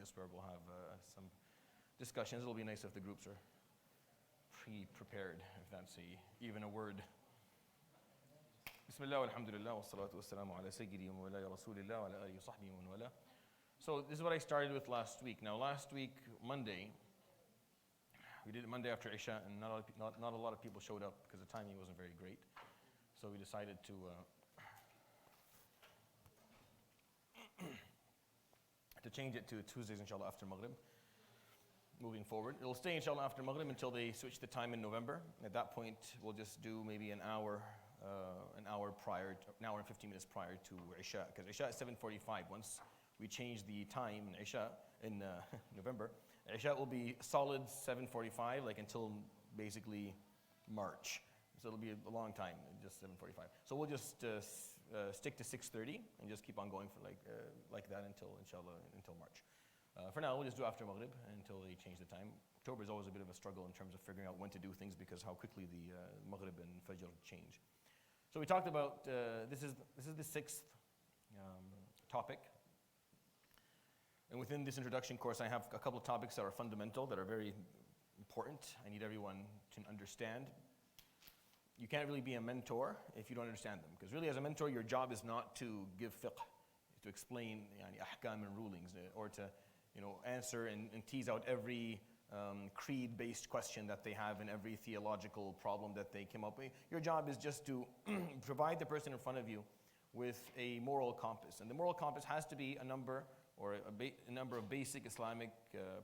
this where we'll have some discussions. It'll be nice if the groups are pre-prepared, if that's even a word. Bismillah, alhamdulillah, wa salatu wa salamu ala sayyidi wa mawlaya rasulillah wa ala alihi wa sahbihi wa man wala. So this is what I started with last week. Now last week, Monday, we did it Monday after Isha, and not a lot of people showed up because the timing wasn't very great. So we decided to change it to Tuesdays, inshallah, after Maghrib. Moving forward, it'll stay, inshallah, after Maghrib until they switch the time in November. At that point, we'll just do maybe an hour prior, an hour and 15 minutes prior to Isha, because Isha is 7:45. Once we change the time in Isha in November, Isha will be solid 7:45, like until basically March. So it'll be a long time, just 7:45. So we'll just stick to 6:30 and just keep on going for like that until, inshallah, until March. For now, we'll just do after Maghrib until they change the time. October is always a bit of a struggle in terms of figuring out when to do things because how quickly the Maghrib and Fajr change. So we talked about, this is the sixth topic. And within this introduction course, I have a couple of topics that are fundamental, that are very important. I need everyone to understand. You can't really be a mentor if you don't understand them. Because really, as a mentor, your job is not to give fiqh, to explain ahkam and rulings, or to answer and tease out every creed-based question that they have and every theological problem that they came up with. Your job is just to provide the person in front of you with a moral compass. And the moral compass has to be a number of basic Islamic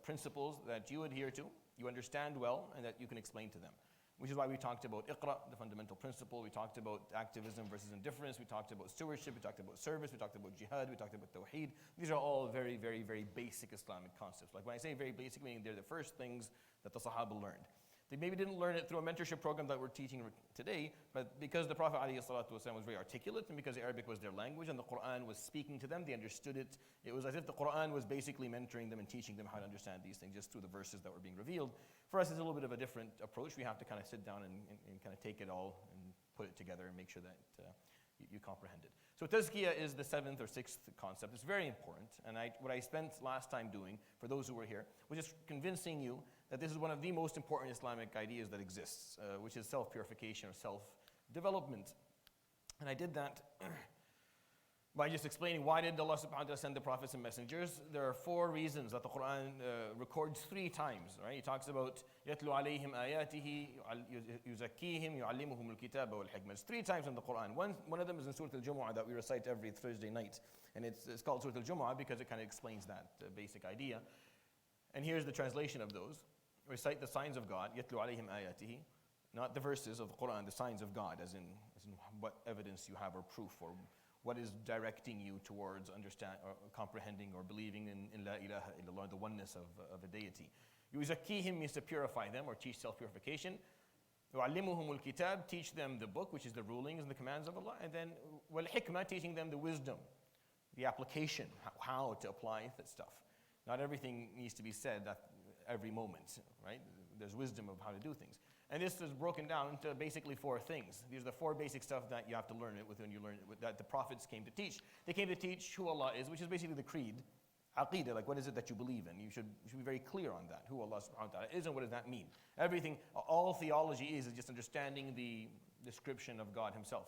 principles that you adhere to, you understand well, and that you can explain to them. Which is why we talked about Iqra, the fundamental principle. We talked about activism versus indifference. We talked about stewardship. We talked about service. We talked about jihad. We talked about tawheed. These are all very, very, very basic Islamic concepts. Like when I say very basic, meaning they're the first things that the Sahaba learned. They maybe didn't learn it through a mentorship program that we're teaching today, but because the Prophet ﷺ was very articulate, and because Arabic was their language and the Quran was speaking to them, they understood it. It was as if the Quran was basically mentoring them and teaching them how to understand these things just through the verses that were being revealed. For us, it's a little bit of a different approach. We have to kind of sit down and kind of take it all and put it together and make sure that you comprehend it. So Tazkiyah is the seventh or sixth concept. It's very important. And what I spent last time doing, for those who were here, was just convincing you that this is one of the most important Islamic ideas that exists, which is self-purification or self-development. And I did that by just explaining why did Allah subhanahu wa ta'ala send the prophets and messengers. There are 4 reasons that the Quran records 3 times, right? He talks about يَتْلُ عَلَيْهِمْ آيَاتِهِ يُزَكِّيهِمْ يُعَلِّمُهُمُ الْكِتَابَ وَالْحِكْمَةَ. It's 3 times in the Quran. One of them is in Surah Al-Jumu'ah that we recite every Thursday night. And it's called Surah Al-Jumu'ah because it kind of explains that basic idea. And here's the translation of those. Recite the signs of God, يَتْلُ عَلَيْهِمْ آيَاتِهِ. Not the verses of the Quran, the signs of God, as in what evidence you have or proof, or what is directing you towards comprehending or believing in La ilaha illallah, the oneness of a deity. Yuzakkihim means to purify them or teach self-purification. Yu'allimuhumul kitab, teach them the book, which is the rulings and the commands of Allah. And then wal hikmah, teaching them the wisdom, the application, how to apply that stuff. Not everything needs to be said at every moment, right? There's wisdom of how to do things. And this is broken down into basically 4 things. These are the 4 basic stuff that you have to learn it with when you learn it, that the prophets came to teach. They came to teach who Allah is, which is basically the creed, aqidah, like what is it that you believe in. You should be very clear on that, who Allah subhanahu wa ta'ala is and what does that mean. Everything, all theology is just understanding the description of God himself.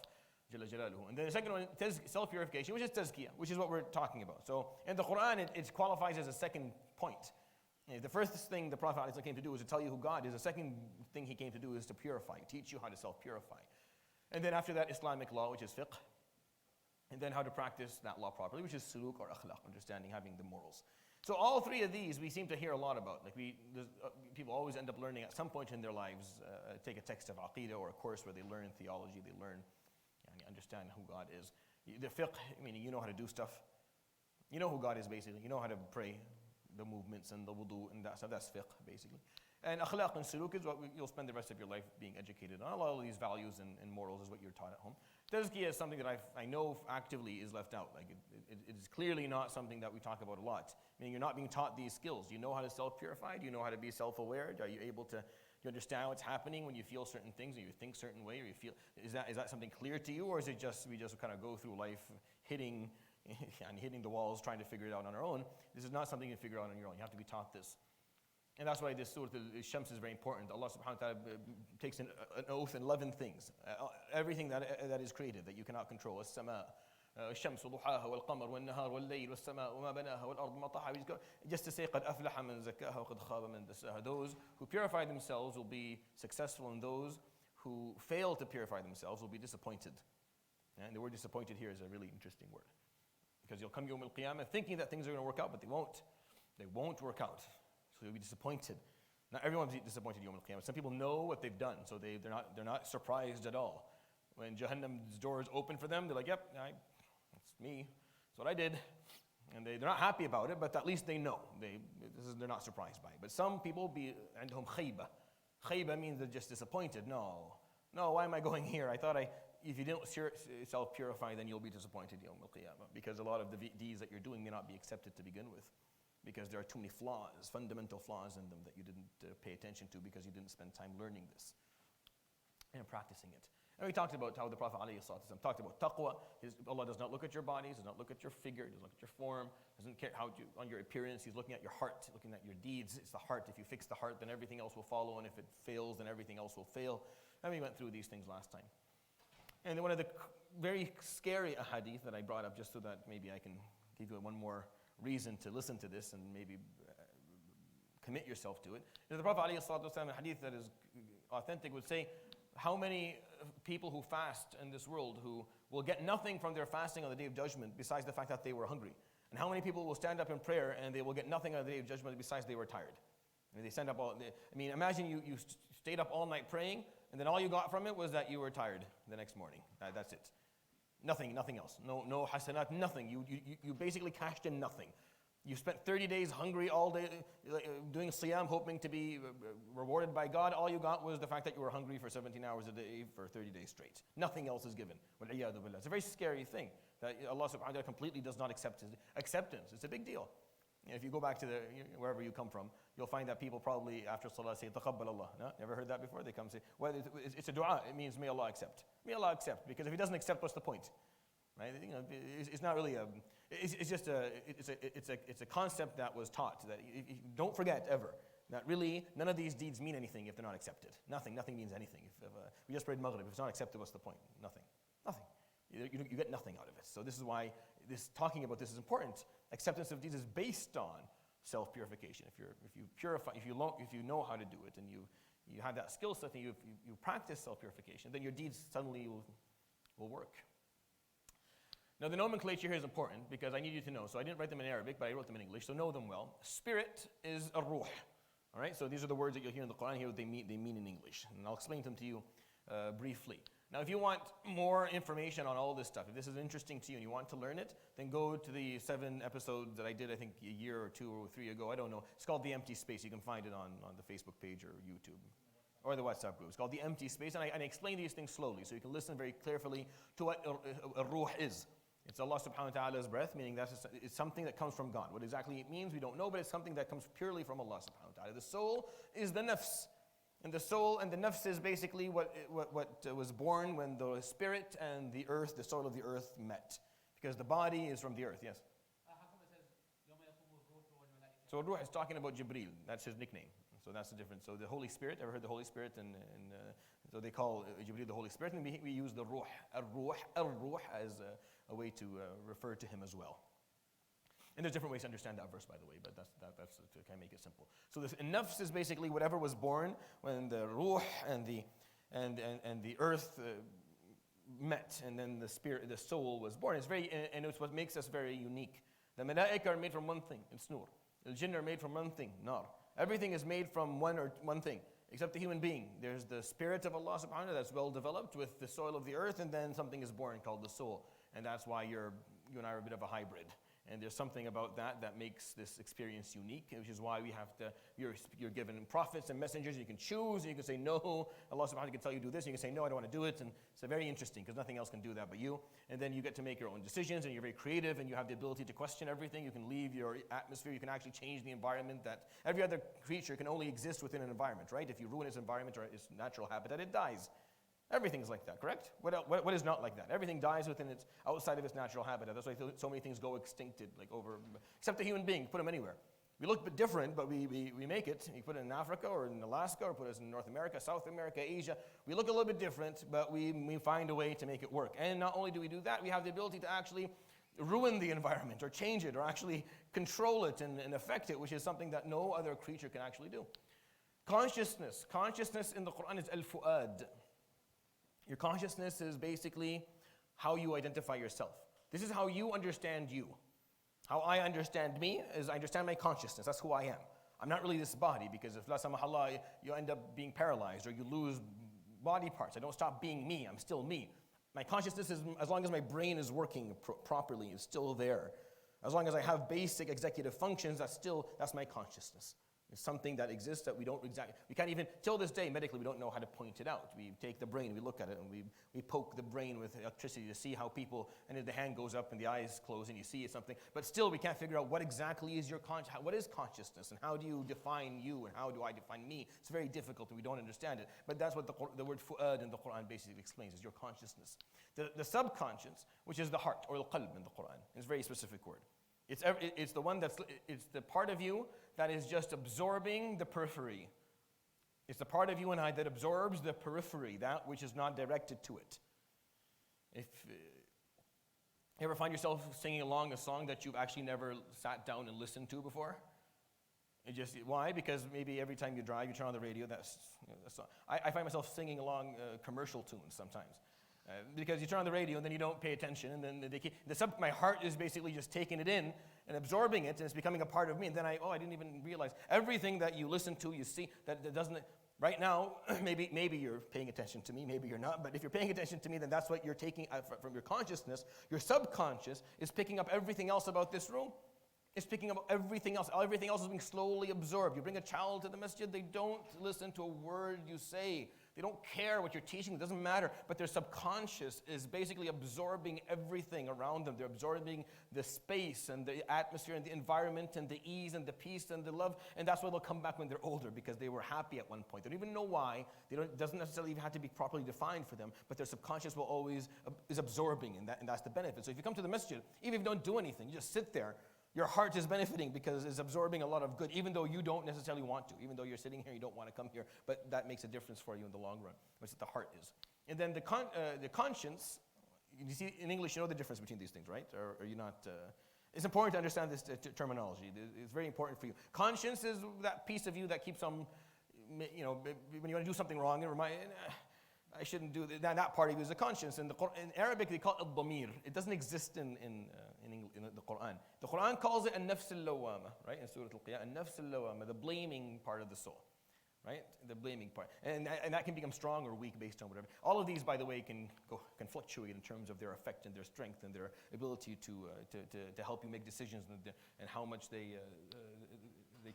Jalla Jalaluhu. And then the second one, self-purification, which is tazkiyah, which is what we're talking about. So in the Quran, it qualifies as a second point. The first thing the Prophet ﷺ came to do was to tell you who God is. The second thing he came to do is to purify, teach you how to self-purify. And then after that, Islamic law, which is fiqh. And then how to practice that law properly, which is suluk or akhlaq, understanding, having the morals. So all 3 of these we seem to hear a lot about. Like people always end up learning at some point in their lives, take a text of aqidah or a course where they learn theology, they learn and understand who God is. The fiqh, meaning you know how to do stuff. You know who God is basically. You know how to pray, the movements and the wudu and that stuff. That's fiqh basically. And akhlaq and suluk is what you'll spend the rest of your life being educated on. A lot of these values and morals is what you're taught at home. Tazkiyah is something that I know actively is left out. Like it is clearly not something that we talk about a lot. Meaning you're not being taught these skills. You know how to self-purify? Do you know how to be self-aware? Are you able to understand what's happening when you feel certain things or you think certain way or you feel, is that something clear to you, or is it just we just kind of go through life hitting and hitting the walls trying to figure it out on our own. This is not something you can figure out on your own. You have to be taught this. And that's why this Surah Al-Shams is very important. Allah subhanahu wa ta'ala takes an oath in 11 things. Everything that is created that you cannot control. As-sama, الشمس وضحاها والقمر والنهار والليل والسماء وما بناها والأرض ما طحاها. Just to say, قد أفلح من زكاها وقد خاب من دساها. Those who purify themselves will be successful, and those who fail to purify themselves will be disappointed. And the word disappointed here is a really interesting word. Because you'll come Yawm al-Qiyamah thinking that things are going to work out, but they won't. They won't work out. So you'll be disappointed. Not everyone's disappointed Yawm al-Qiyamah. Some people know what they've done, so they're not surprised at all. When Jahannam's doors open for them, they're like, yep, that's me. That's what I did. And they're not happy about it, but at least they know. They're not surprised by it. But some people be عندهم خيبة. Khayba means they're just disappointed. No, why am I going here? I thought if you don't self-purify, then you'll be disappointed Yawm al-Qiyamah. Because a lot of the deeds that you're doing may not be accepted to begin with. Because there are too many flaws, fundamental flaws in them that you didn't pay attention to because you didn't spend time learning this and practicing it. And we talked about how the Prophet ﷺ talked about taqwa. Allah does not look at your bodies, does not look at your figure, doesn't look at your form, doesn't care on your appearance. He's looking at your heart, looking at your deeds. It's the heart. If you fix the heart, then everything else will follow. And if it fails, then everything else will fail. And we went through these things last time. And one of the very scary ahadith that I brought up, just so that maybe I can give you one more reason to listen to this and maybe commit yourself to it. The Prophet ﷺ, in a hadith that is authentic, would say, how many people who fast in this world who will get nothing from their fasting on the Day of Judgment besides the fact that they were hungry? And how many people will stand up in prayer and they will get nothing on the Day of Judgment besides they were tired? They stand up imagine you stayed up all night praying, and then all you got from it was that you were tired the next morning. That's it. Nothing else. No hasanat, nothing. You basically cashed in nothing. You spent 30 days hungry all day, doing siyam, hoping to be rewarded by God. All you got was the fact that you were hungry for 17 hours a day for 30 days straight. Nothing else is given. It's a very scary thing that Allah subhanahu wa ta'ala completely does not accept acceptance. It's a big deal. If you go back to wherever you come from, you'll find that people probably after salah say, taqabbal Allah. No? Never heard that before? They come say, well, it's a dua. It means may Allah accept. May Allah accept. Because if He doesn't accept, what's the point? Right? It's not really it's a concept that was taught that don't forget ever that really none of these deeds mean anything if they're not accepted. Nothing means anything. If we just prayed Maghrib, if it's not accepted, what's the point? Nothing. You get nothing out of it. So this is why talking about this is important. Acceptance of deeds is based on self-purification. If you know how to do it and you have that skill set and you practice self-purification, then your deeds suddenly will work. Now the nomenclature here is important because I need you to know. So I didn't write them in Arabic, but I wrote them in English, so know them well. Spirit is a ruh. All right, so these are the words that you'll hear in the Quran. Here they mean in English, and I'll explain them to you briefly. Now if you want more information on all this stuff, if this is interesting to you and you want to learn it, then go to the 7 episodes that I did, I think a year or 2 or 3 ago, I don't know. It's called The Empty Space. You can find it on the Facebook page or YouTube. Or the WhatsApp group. It's called The Empty Space, and I explain these things slowly so you can listen very carefully to what a ruh is. It's Allah subhanahu wa ta'ala's breath, meaning that it's something that comes from God. What exactly it means, we don't know, but it's something that comes purely from Allah subhanahu wa ta'ala. The soul is the nafs. And the soul and the nafs is basically what was born when the spirit and the earth, the soul of the earth met. Because the body is from the earth, yes? How come it says, so ruh is talking about Jibreel. That's his nickname. So that's the difference. So the Holy Spirit, ever heard the Holy Spirit? And so they call Jibreel the Holy Spirit, and we use the ruh, al-ruh as a way to refer to him as well. And there's different ways to understand that verse, by the way, but that's to kind of make it simple. So this nafs is basically whatever was born when the ruh and the earth met, and then the spirit, the soul was born. And it's what makes us very unique. The malaika are made from one thing, it's nur. The jinn are made from one thing, nar. Everything is made from one thing, except the human being. There's the spirit of Allah subhanahu wa ta'ala that's well developed with the soil of the earth, and then something is born called the soul. And that's why you and I are a bit of a hybrid. And there's something about that makes this experience unique, which is why you're given prophets and messengers, and you can choose, and you can say no. Allah subhanahu wa ta'ala can tell you do this, and you can say no, I don't want to do it. And it's very interesting, because nothing else can do that but you. And then you get to make your own decisions, and you're very creative, and you have the ability to question everything. You can leave your atmosphere, you can actually change the environment. That every other creature can only exist within an environment, right? If you ruin its environment or its natural habitat, it dies. Everything's like that, correct? What is not like that? Everything dies outside of its natural habitat. That's why so many things go extincted, except the human being. Put them anywhere. We look a bit different, but we make it. You put it in Africa or in Alaska or put us in North America, South America, Asia. We look a little bit different, but we find a way to make it work. And not only do we do that, we have the ability to actually ruin the environment or change it or actually control it and affect it, which is something that no other creature can actually do. Consciousness in the Quran is al-fu'ad. Your consciousness is basically how you identify yourself. This is how you understand you. How I understand me is I understand my consciousness. That's who I am. I'm not really this body, because if la samahallah, you end up being paralyzed or you lose body parts. I don't stop being me. I'm still me. My consciousness is, as long as my brain is working properly, is still there. As long as I have basic executive functions, that's my consciousness. It's something that exists that we can't even, till this day, medically, we don't know how to point it out. We take the brain, we look at it, and we poke the brain with electricity to see how people, and then the hand goes up and the eyes close and you see something. But still, we can't figure out what exactly is what is consciousness, and how do you define you, and how do I define me? It's very difficult, and we don't understand it. But that's what the word fu'ad in the Quran basically explains, is your consciousness. The subconscious, which is the heart, or al-qalb in the Quran, is a very specific word. It's the part of you that is just absorbing the periphery. It's the part of you and I that absorbs the periphery, that which is not directed to it. If you ever find yourself singing along a song that you've actually never sat down and listened to before? Why? Because maybe every time you drive, you turn on the radio, I find myself singing along commercial tunes sometimes. Because you turn on the radio and then you don't pay attention, and then my heart is basically just taking it in and absorbing it, and it's becoming a part of me. And then I didn't even realize everything that you listen to, you see, that doesn't. Right now, maybe you're paying attention to me, maybe you're not. But if you're paying attention to me, then that's what you're taking from your consciousness. Your subconscious is picking up everything else about this room. It's picking up everything else. Everything else is being slowly absorbed. You bring a child to the masjid, they don't listen to a word you say. They don't care what you're teaching. It doesn't matter. But their subconscious is basically absorbing everything around them. They're absorbing the space and the atmosphere and the environment and the ease and the peace and the love. And that's why they'll come back when they're older, because they were happy at one point. They don't even know why. It doesn't necessarily even have to be properly defined for them. But their subconscious will always is absorbing, and that's the benefit. So if you come to the masjid, even if you don't do anything, you just sit there, your heart is benefiting because it's absorbing a lot of good, even though you don't necessarily want to. Even though you're sitting here, you don't want to come here. But that makes a difference for you in the long run, which the heart is. And then the conscience, you see, in English, you know the difference between these things, right? Or are you not? It's important to understand this terminology. It's very important for you. Conscience is that piece of you that keeps on, when you want to do something wrong, and remind, I shouldn't do that. That part of you is a conscience. In Arabic, they call it al-damir. It doesn't exist in the Quran. The Quran calls it an-nafs al-lawama, right? In Surah Al-Qiyamah, an-nafs al-lawama, the blaming part of the soul, right? The blaming part. And that can become strong or weak based on whatever. All of these, by the way, can fluctuate in terms of their effect and their strength and their ability to help you make decisions and how much they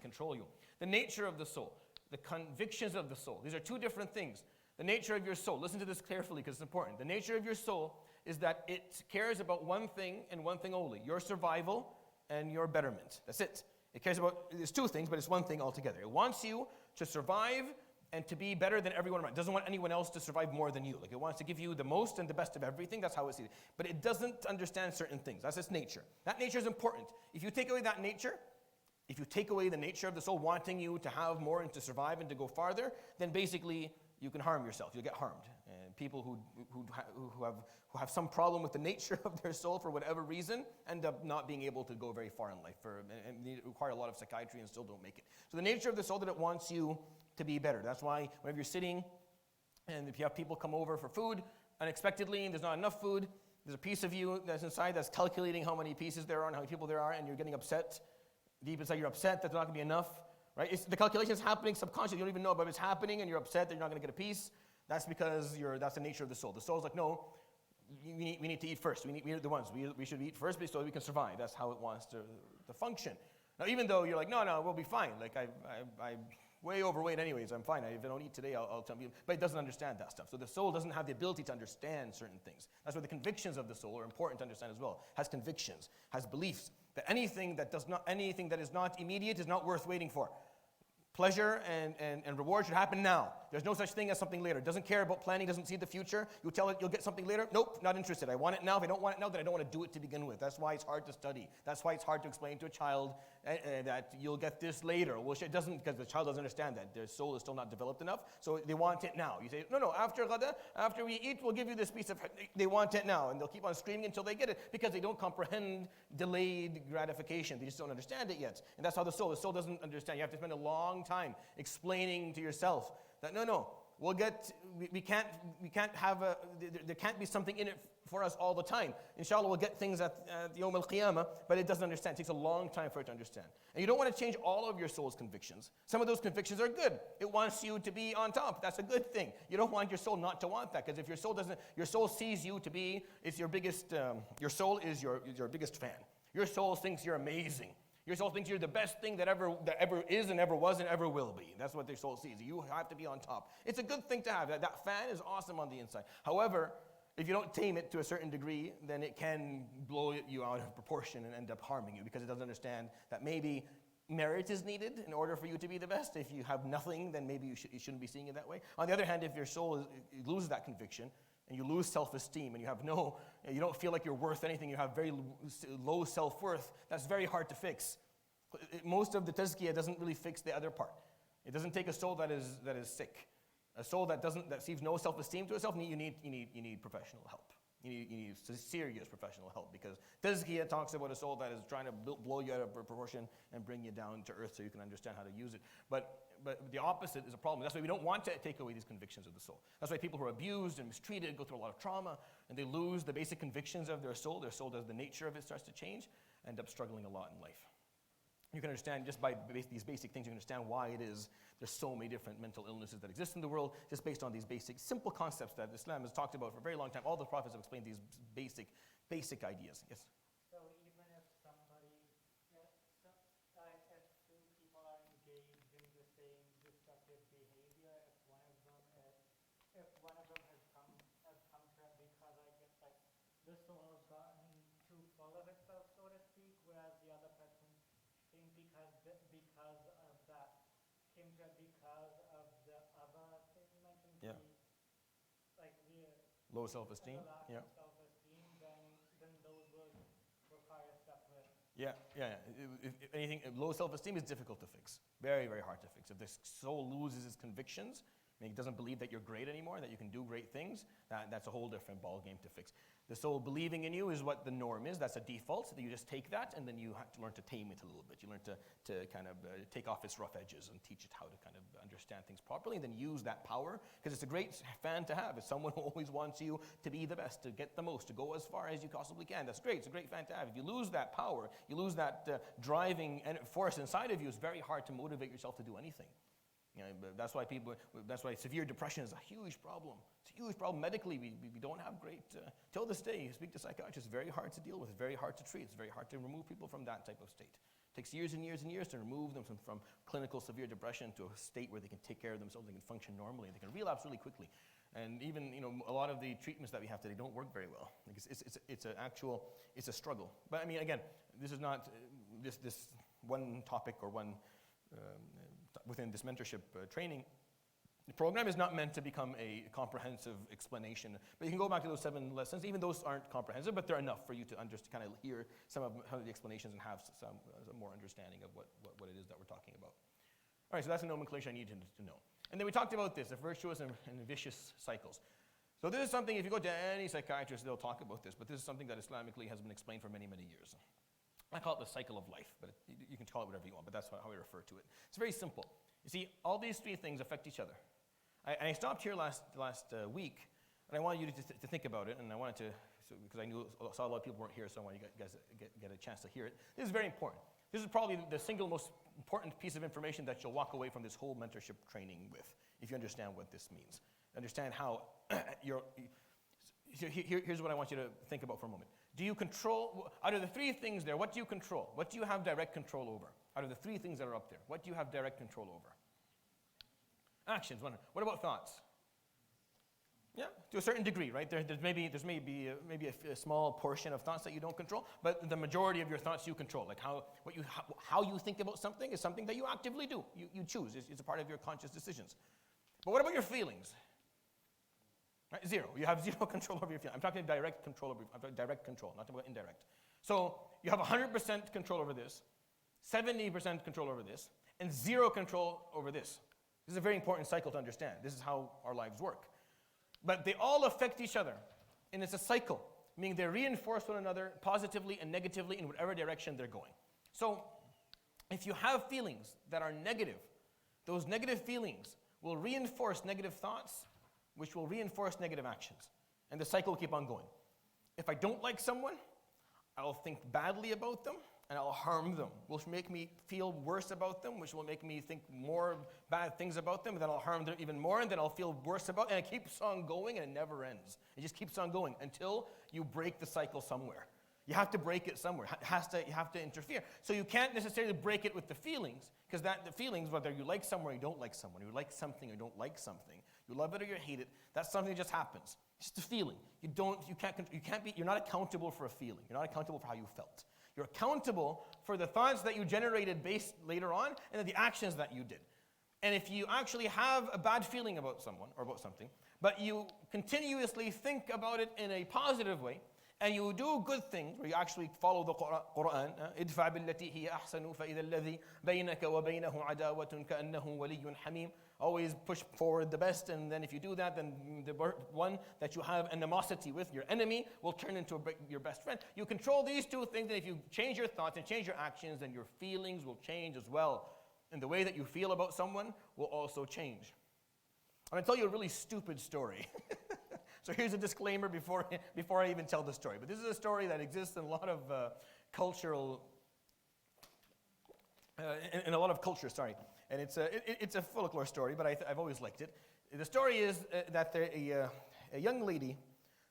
control you. The nature of the soul, the convictions of the soul. These are two different things. The nature of your soul, listen to this carefully because it's important. The nature of your soul is that it cares about one thing and one thing only, your survival and your betterment. That's it. It cares about, there's two things, but it's one thing altogether. It wants you to survive and to be better than everyone around. It doesn't want anyone else to survive more than you. Like, it wants to give you the most and the best of everything. That's how it sees it. But it doesn't understand certain things. That's its nature. That nature is important. If you take away that nature, if you take away the nature of the soul wanting you to have more and to survive and to go farther, then basically you can harm yourself. You'll get harmed. And people who have some problem with the nature of their soul for whatever reason end up not being able to go very far in life, and they require a lot of psychiatry and still don't make it. So the nature of the soul that it wants you to be better. That's why whenever you're sitting and if you have people come over for food unexpectedly and there's not enough food, there's a piece of you that's inside that's calculating how many pieces there are and how many people there are, and you're getting upset. Deep inside you're upset that there's not going to be enough. Right? The calculation is happening subconsciously. You don't even know, but it's happening and you're upset that you're not going to get a piece. That's because that's the nature of the soul. The soul's like, no, we need to eat first. We need the ones. We should eat first so we can survive. That's how it wants to function. Now, even though you're like, no, we'll be fine. Like, I'm way overweight anyways. I'm fine. If I don't eat today, I'll tell you. But it doesn't understand that stuff. So the soul doesn't have the ability to understand certain things. That's why the convictions of the soul are important to understand as well. Has convictions, has beliefs. That anything that is not immediate is not worth waiting for. Pleasure and reward should happen now. There's no such thing as something later. Doesn't care about planning, doesn't see the future. You tell it you'll get something later. Nope, not interested. I want it now. If I don't want it now, then I don't want to do it to begin with. That's why it's hard to study. That's why it's hard to explain to a child that you'll get this later. Well, it doesn't, because the child doesn't understand that. Their soul is still not developed enough, so they want it now. You say, no, after ghada, after we eat, we'll give you this piece of, they want it now. And they'll keep on screaming until they get it, because they don't comprehend delayed gratification. They just don't understand it yet. And that's how the soul doesn't understand. You have to spend a long time explaining to yourself that we can't have there can't be something in it for us all the time. Inshallah, we'll get things at Yawm al-Qiyamah, but it doesn't understand. It takes a long time for it to understand. And you don't want to change all of your soul's convictions. Some of those convictions are good. It wants you to be on top. That's a good thing. You don't want your soul not to want that, because if your soul sees you to be, it's your biggest, your soul is your biggest fan. Your soul thinks you're amazing. Your soul thinks you're the best thing that ever is and ever was and ever will be. That's what their soul sees. You have to be on top. It's a good thing to have. That fan is awesome on the inside. However, if you don't tame it to a certain degree, then it can blow you out of proportion and end up harming you, because it doesn't understand that maybe merit is needed in order for you to be the best. If you have nothing, then maybe you shouldn't be seeing it that way. On the other hand, if your soul loses that conviction, and you lose self-esteem, and you don't feel like you're worth anything, you have very low self-worth, that's very hard to fix. Most of the tazkiyah doesn't really fix the other part. It doesn't take a soul that is sick. A soul that sees no self-esteem to itself, you need professional help. You need serious professional help, because Tazkiyah talks about a soul that is trying to blow you out of proportion and bring you down to earth so you can understand how to use it. But the opposite is a problem. That's why we don't want to take away these convictions of the soul. That's why people who are abused and mistreated go through a lot of trauma, and they lose the basic convictions of their soul. Their soul, the nature of it starts to change, end up struggling a lot in life. You can understand, just by these basic things, you can understand why it is there's so many different mental illnesses that exist in the world, just based on these basic, simple concepts that Islam has talked about for a very long time. All the prophets have explained these basic ideas. Yes? So even if somebody, if two people are engaged in the same destructive behavior, if one of them has come to it because I guess like the soul has gotten too full of itself, so to speak, whereas the other person came because of that, came to it because of the other thing you mentioned. Yeah. The Low self-esteem. Yeah. Self-esteem, then those would require separate. Yeah. If anything, low self-esteem is difficult to fix. Very, very hard to fix. If the soul loses its convictions, it doesn't believe that you're great anymore, that you can do great things, that's a whole different ball game to fix. The soul believing in you is what the norm is. That's a default. So you just take that, and then you have to learn to tame it a little bit. You learn to kind of take off its rough edges and teach it how to kind of understand things properly, and then use that power, because it's a great fan to have. It's someone who always wants you to be the best, to get the most, to go as far as you possibly can. That's great. It's a great fan to have. If you lose that power, you lose that driving force inside of you, it's very hard to motivate yourself to do anything. That's why severe depression is a huge problem. It's a huge problem medically. We don't have great, till this day, you speak to psychiatrists, it's very hard to deal with, it's very hard to treat, it's very hard to remove people from that type of state. It takes years and years and years to remove them from clinical severe depression to a state where they can take care of themselves, they can function normally, they can relapse really quickly. And even, a lot of the treatments that we have today don't work very well. It's a struggle. But I mean, again, this is not this one topic or one within this mentorship training. The program is not meant to become a comprehensive explanation, but you can go back to those 7 lessons. Even those aren't comprehensive, but they're enough for you to kind of hear some of the explanations and have some more understanding of what it is that we're talking about. All right, so that's a nomenclature I need to know. And then we talked about this, the virtuous and vicious cycles. So this is something, if you go to any psychiatrist, they'll talk about this, but this is something that Islamically has been explained for many, many years. I call it the cycle of life, but you can call it whatever you want, but that's how I refer to it. It's very simple. You see, all these 3 things affect each other. I stopped here last week, and I wanted you to think about it, and I wanted to, because I saw a lot of people weren't here, so I wanted you guys to get a chance to hear it. This is very important. This is probably the single most important piece of information that you'll walk away from this whole mentorship training with, if you understand what this means. Understand how here's what I want you to think about for a moment. Do you control, out of the 3 things there, what do you control? What do you have direct control over? Out of the 3 things that are up there, what do you have direct control over? Actions. What about thoughts? Yeah, to a certain degree, right? There's maybe a small portion of thoughts that you don't control, but the majority of your thoughts you control. Like how you think about something is something that you actively do. You choose. It's a part of your conscious decisions. But what about your feelings? Right? Zero. You have zero control over your feelings. I'm talking direct control direct control, not about indirect. So you have 100% control over this, 70% control over this, and zero control over this. This is a very important cycle to understand. This is how our lives work. But they all affect each other, and it's a cycle, meaning they reinforce one another positively and negatively in whatever direction they're going. So if you have feelings that are negative, those negative feelings will reinforce negative thoughts, which will reinforce negative actions. And the cycle will keep on going. If I don't like someone, I'll think badly about them, and I'll harm them, which will make me feel worse about them, which will make me think more bad things about them, and then I'll harm them even more, and then I'll feel worse about them, and it keeps on going, and it never ends. It just keeps on going until you break the cycle somewhere. You have to break it somewhere. You have to interfere. So you can't necessarily break it with the feelings, because the feelings, whether you like someone or you don't like someone, you like something or you don't like something, you love it or you hate it, that's something that just happens. It's just a feeling. You're not accountable for a feeling. You're not accountable for how you felt. You're accountable for the thoughts that you generated based later on and then the actions that you did. And if you actually have a bad feeling about someone or about something, but you continuously think about it in a positive way, and you do good things, where you actually follow the Quran, idfa billati hiya ahsanu fa idha alladhi baynaka wa baynahu adawatun ka'annahu waliyyun hamim. Always push forward the best, and then if you do that, then the one that you have animosity with, your enemy, will turn into your best friend. You control these two things, and if you change your thoughts and change your actions, then your feelings will change as well. And the way that you feel about someone will also change. I'm going to tell you a really stupid story. So here's a disclaimer before I even tell the story. But this is a story that exists in a lot of in a lot of cultures, sorry. And it's a folklore story, but I've always liked it. The story is that a young lady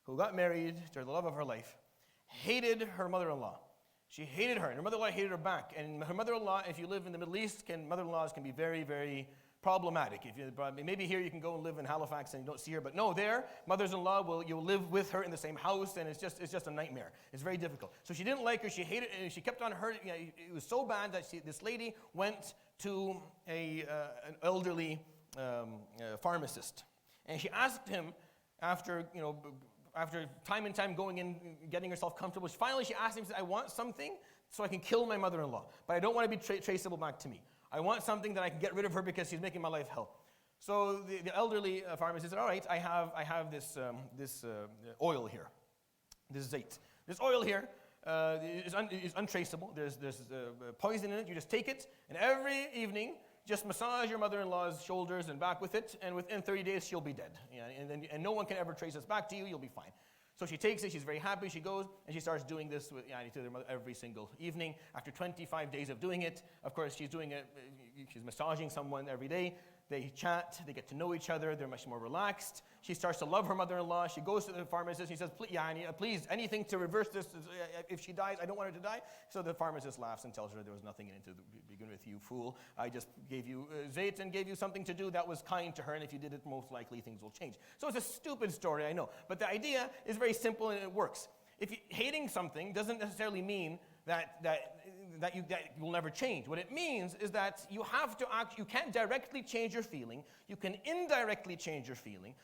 who got married to the love of her life hated her mother-in-law. She hated her, and her mother-in-law hated her back. And her mother-in-law, if you live in the Middle East, mother-in-laws can be very, very problematic. Maybe here you can go and live in Halifax and you don't see her, but no, there, mothers-in-law you'll live with her in the same house, and it's just a nightmare. It's very difficult. So she didn't like her, she hated it, and she kept on hurting. It was so bad that this lady went to an elderly pharmacist, and she asked him after time and time going in, getting herself comfortable, finally she asked him, she said, I want something so I can kill my mother-in-law, but I don't want to be traceable back to me. I want something that I can get rid of her because she's making my life hell. So the elderly pharmacist said, all right, I have this oil here, this zayt. This oil here is untraceable. There's poison in it. You just take it, and every evening, just massage your mother-in-law's shoulders and back with it, and within 30 days, she'll be dead. Yeah, and no one can ever trace this back to you. You'll be fine. So she takes it, she's very happy, she goes, and she starts doing this to their mother every single evening. After 25 days of doing it, of course, she's massaging someone every day. They chat, they get to know each other, they're much more relaxed. She starts to love her mother-in-law. She goes to the pharmacist, she says, please, anything to reverse this, if she dies, I don't want her to die. So the pharmacist laughs and tells her there was nothing in it to begin with, you fool. I just gave you zayt and gave you something to do that was kind to her, and if you did it, most likely things will change. So it's a stupid story, I know, but the idea is very simple and it works. Hating something doesn't necessarily mean that you will never change. What it means is that you can't directly change your feeling, you can indirectly change your feeling.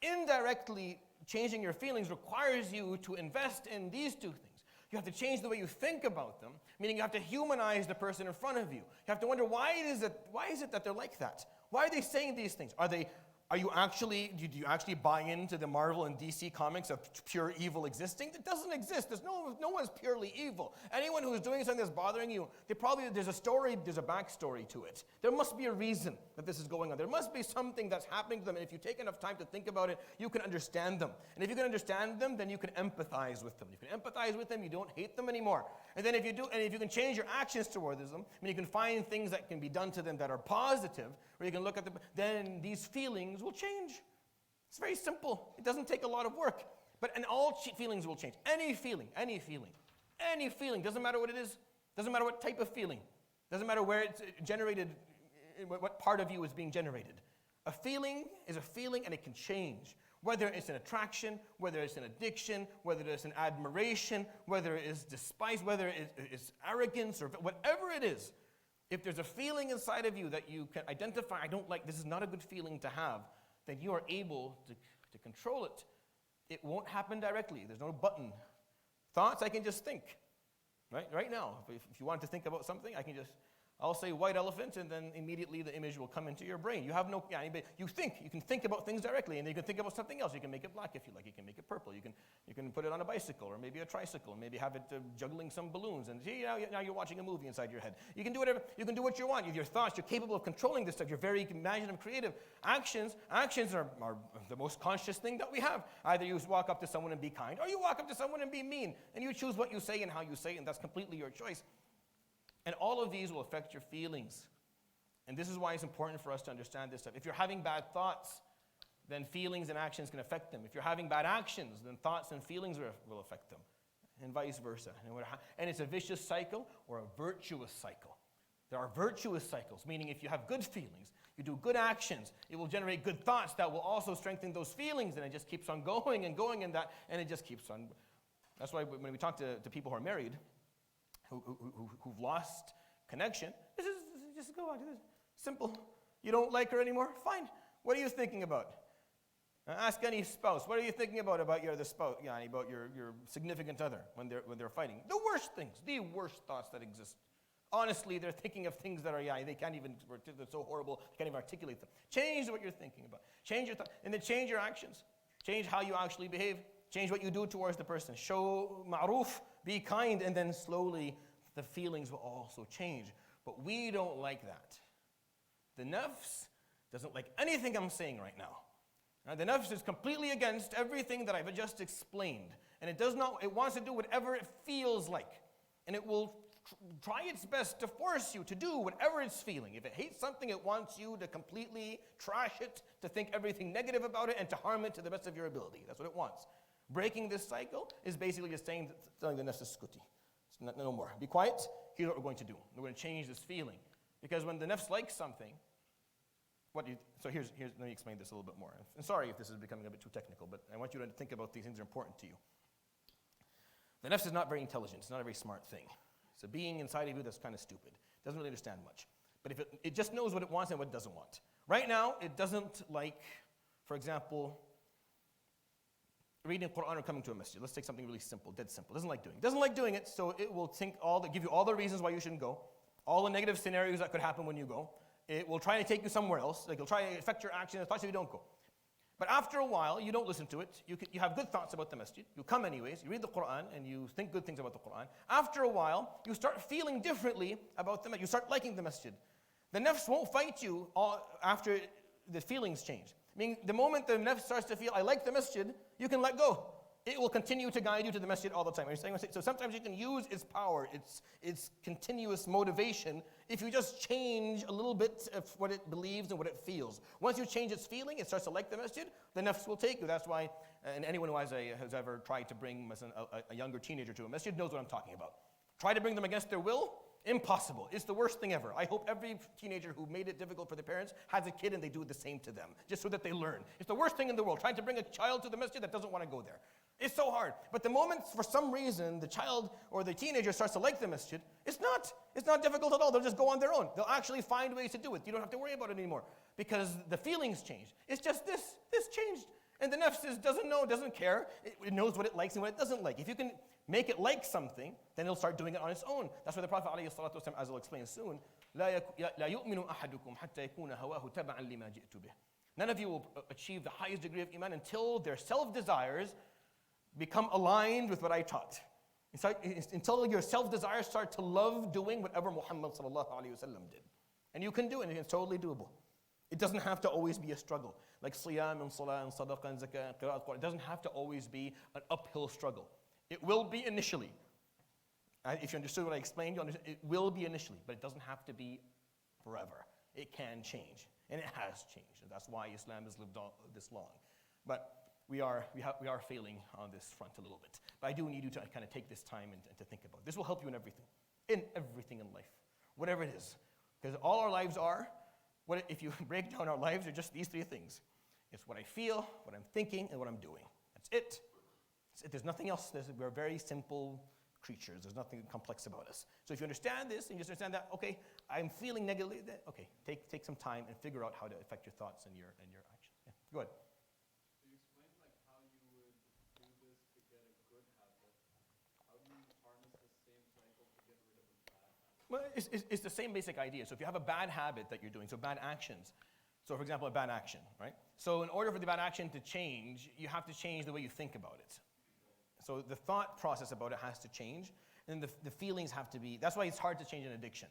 Indirectly changing your feelings requires you to invest in these two things. You have to change the way you think about them, meaning you have to humanize the person in front of you. You have to wonder, why is it that they're like that? Why are they saying these things? Do you actually buy into the Marvel and DC comics of pure evil existing? It doesn't exist. No one's purely evil. Anyone who's doing something that's bothering you, there's a backstory to it. There must be a reason that this is going on. There must be something that's happening to them, and if you take enough time to think about it, you can understand them. And if you can understand them, then you can empathize with them. If you can empathize with them, you don't hate them anymore. And then if you can change your actions towards them, you can find things that can be done to them that are positive, where you can look at them, then these feelings will change. It's very simple. It doesn't take a lot of work. And all feelings will change. Any feeling, doesn't matter what it is, doesn't matter what type of feeling, doesn't matter where it's generated, what part of you is being generated. A feeling is a feeling and it can change. Whether it's an attraction, whether it's an addiction, whether it's an admiration, whether it is despise, whether it's arrogance, or whatever it is, if there's a feeling inside of you that you can identify, I don't like, this is not a good feeling to have, then you are able to control it. It won't happen directly. There's no button. Thoughts, I can just think. Right now, if you want to think about something, I'll say white elephant, and then immediately the image will come into your brain. You have no, you can think about things directly, and then you can think about something else. You can make it black if you like. You can make it purple. You can put it on a bicycle, or maybe a tricycle, maybe have it juggling some balloons, and see, now you're watching a movie inside your head. You can do whatever. You can do what you want. With your thoughts, you're capable of controlling this stuff. You're very imaginative, creative. Actions are the most conscious thing that we have. Either you walk up to someone and be kind, or you walk up to someone and be mean, and you choose what you say and how you say it, and that's completely your choice. And all of these will affect your feelings. And this is why it's important for us to understand this stuff. If you're having bad thoughts, then feelings and actions can affect them. If you're having bad actions, then thoughts and feelings will affect them, and vice versa. And it's a vicious cycle or a virtuous cycle. There are virtuous cycles, meaning if you have good feelings, you do good actions, it will generate good thoughts that will also strengthen those feelings, and it just keeps on going and going, and it just keeps on. That's why when we talk to people who are married, who've lost connection, just go on to this. Simple. You don't like her anymore? Fine. What are you thinking about? Ask any spouse. What are you thinking about your spouse? About your significant other when they're fighting? The worst things, the worst thoughts that exist. Honestly, they're thinking of things that are they can't even. They're so horrible. They can't even articulate them. Change what you're thinking about. Change your thoughts, and then change your actions. Change how you actually behave. Change what you do towards the person. Show ma'roof, be kind, and then slowly the feelings will also change. But we don't like that. The nafs doesn't like anything I'm saying right now. Now, the nafs is completely against everything that I've just explained. And it wants to do whatever it feels like. And it will try its best to force you to do whatever it's feeling. If it hates something, it wants you to completely trash it, to think everything negative about it, and to harm it to the best of your ability. That's what it wants. Breaking this cycle is basically just telling the nafs skuti. No more. Be quiet. Here's what we're going to do. We're going to change this feeling. Because when the nafs likes something, let me explain this a little bit more. And sorry if this is becoming a bit too technical, but I want you to think about these things that are important to you. The nafs is not very intelligent. It's not a very smart thing. It's a being inside of you that's kind of stupid. It doesn't really understand much. But if it just knows what it wants and what it doesn't want. Right now, it doesn't like, for example, reading Quran or coming to a masjid. Let's take something really simple, dead simple. Doesn't like doing it, so it will give you all the reasons why you shouldn't go, all the negative scenarios that could happen when you go. It will try to take you somewhere else. It'll try to affect your actions, especially if you don't go. But after a while, you don't listen to it. You have good thoughts about the masjid. You come anyways. You read the Quran and you think good things about the Quran. After a while, you start feeling differently about the masjid. You start liking the masjid. The nafs won't fight you after the feelings change. I mean, the moment the nafs starts to feel, I like the masjid, you can let go. It will continue to guide you to the masjid all the time. So sometimes you can use its power, its continuous motivation, if you just change a little bit of what it believes and what it feels. Once you change its feeling, it starts to like the masjid, the nafs will take you. That's why, and anyone who has ever tried to bring a younger teenager to a masjid knows what I'm talking about. Try to bring them against their will, impossible. It's the worst thing ever. I hope every teenager who made it difficult for their parents has a kid and they do the same to them, just so that they learn. It's the worst thing in the world, trying to bring a child to the masjid that doesn't want to go there. It's so hard. But the moment, for some reason, the child or the teenager starts to like the masjid, it's not difficult at all. They'll just go on their own. They'll actually find ways to do it. You don't have to worry about it anymore because the feelings change. It's just this changed. And the nafs doesn't know, doesn't care. It knows what it likes and what it doesn't like. If you can make it like something, then it'll start doing it on its own. That's why the Prophet ﷺ, as I'll explain soon, لا يؤمن أحدكم حتى يكون هواه تبعا لما جئت به. None of you will achieve the highest degree of iman until their self-desires become aligned with what I taught. Until your self-desires start to love doing whatever Muhammad ﷺ did. And you can do it, and it's totally doable. It doesn't have to always be a struggle. Like siyam and salah and sadaqah and zakah and qira'at Quran. It doesn't have to always be an uphill struggle. It will be initially. If you understood what I explained, it will be initially, but it doesn't have to be forever. It can change, and it has changed. And that's why Islam has lived this long. But we are failing on this front a little bit. But I do need you to kind of take this time and to think about it. This will help you in everything in life, whatever it is. Because all our lives are, if you break down our lives, they're just these three things. It's what I feel, what I'm thinking, and what I'm doing. That's it. There's nothing else. We're very simple creatures. There's nothing complex about us. So if you understand this, and you just understand that, okay, I'm feeling negatively, okay, take some time and figure out how to affect your thoughts and your actions. Yeah, go ahead. So you explained like how you would do this to get a good habit. How do you harness the same cycle to get rid of a bad habit? Well, it's the same basic idea. So if you have a bad habit that you're doing, so bad actions. So for example, a bad action, right? So in order for the bad action to change, you have to change the way you think about it. So the thought process about it has to change, and the feelings have to be, that's why it's hard to change an addiction.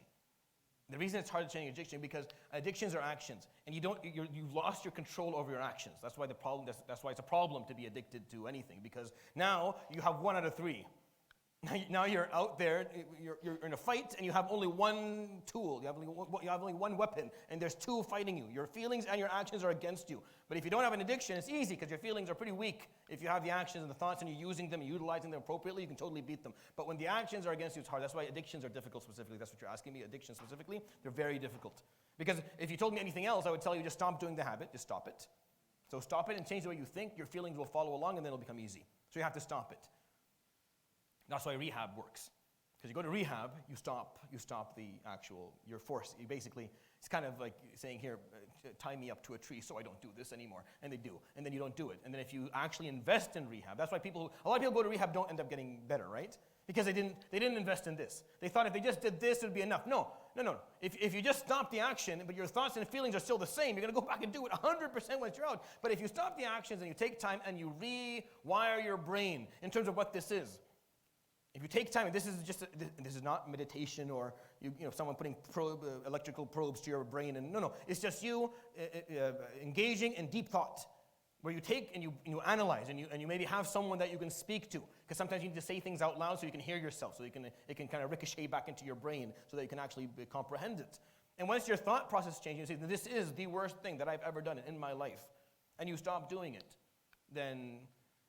The reason it's hard to change addiction because addictions are actions, and you've lost your control over your actions. That's why that's why it's a problem to be addicted to anything, because now you have 1 out of 3. Now you're out there, you're in a fight, and you have only one tool. You have only one weapon, and there's 2 fighting you. Your feelings and your actions are against you. But if you don't have an addiction, it's easy because your feelings are pretty weak. If you have the actions and the thoughts and you're using them and utilizing them appropriately, you can totally beat them. But when the actions are against you, it's hard. That's why addictions are difficult specifically. That's what you're asking me. Addictions specifically, they're very difficult. Because if you told me anything else, I would tell you just stop doing the habit. Just stop it. So stop it and change the way you think. Your feelings will follow along, and then it'll become easy. So you have to stop it. That's why rehab works. Because you go to rehab, you stop you're forced. You basically, it's kind of like saying, here, tie me up to a tree so I don't do this anymore. And they do. And then you don't do it. And then if you actually invest in rehab, that's why a lot of people go to rehab don't end up getting better, right? Because they didn't invest in this. They thought if they just did this, it would be enough. No. If you just stop the action, but your thoughts and feelings are still the same, you're going to go back and do it 100% once you're out. But if you stop the actions and you take time and you rewire your brain in terms of what this is, if you take time, this is not meditation or someone putting electrical probes to your brain, and no, it's just you engaging in deep thought, where you take and you analyze and you maybe have someone that you can speak to, because sometimes you need to say things out loud so you can hear yourself, so it can kind of ricochet back into your brain so that you can actually comprehend it. And once your thought process changes, you say, this is the worst thing that I've ever done in my life, and you stop doing it, then,